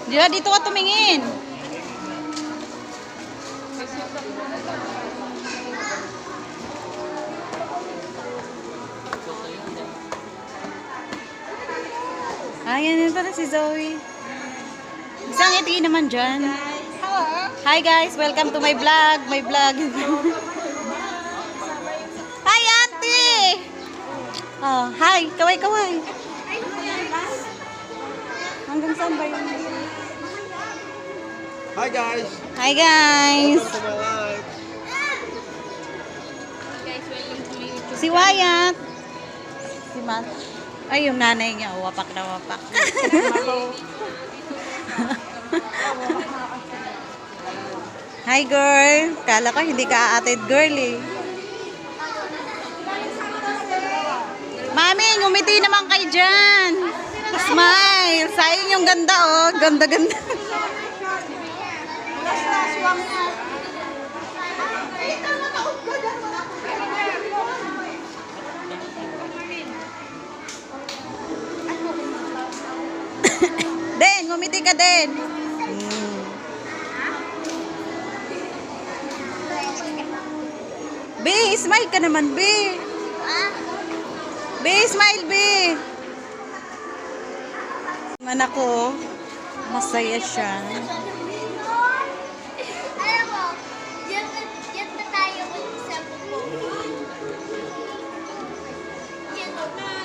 Diyan, dito ka tumingin. Ayan yun pala si Zoe. Isang ngiti naman dyan. Hi guys, welcome to my vlog. My vlog. Hi auntie! Oh, hi, kaway-kaway. Hanggang saan ba yun? Hi guys! Hi guys! Welcome to my life! Si Wyatt. Si Matt. Ay, yung nanay niya. Wapak na wapak. Hi girl. Kala ko hindi ka aated girl eh. Mami, ngumiti naman kayo dyan. Smile. Sayang yung ganda oh. Ganda-ganda. Den, ngumiti ka din. B, smile ka naman, B. B, smile, B. Anak ko, masaya siya. Alam mo, yan na tayo sa buko. Yan,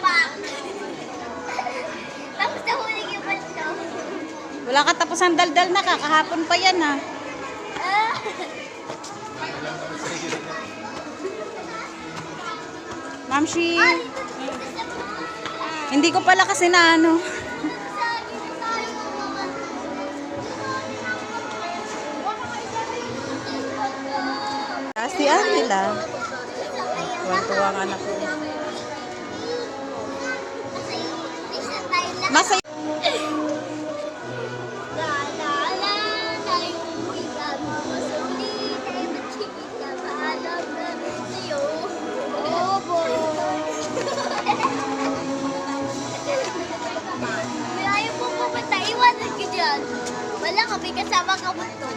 pak. Tapos nahuli yung bato. Wala ka tapos ang daldal na, kakahapon pa yan ha. Mamshi, hindi ko pala kasi na ano. Si Angela. Tuwang-tuwang anak ko. Masaya. Ayaw mo pupunta, iwanan ka dyan. Wala kami kasama ka buto.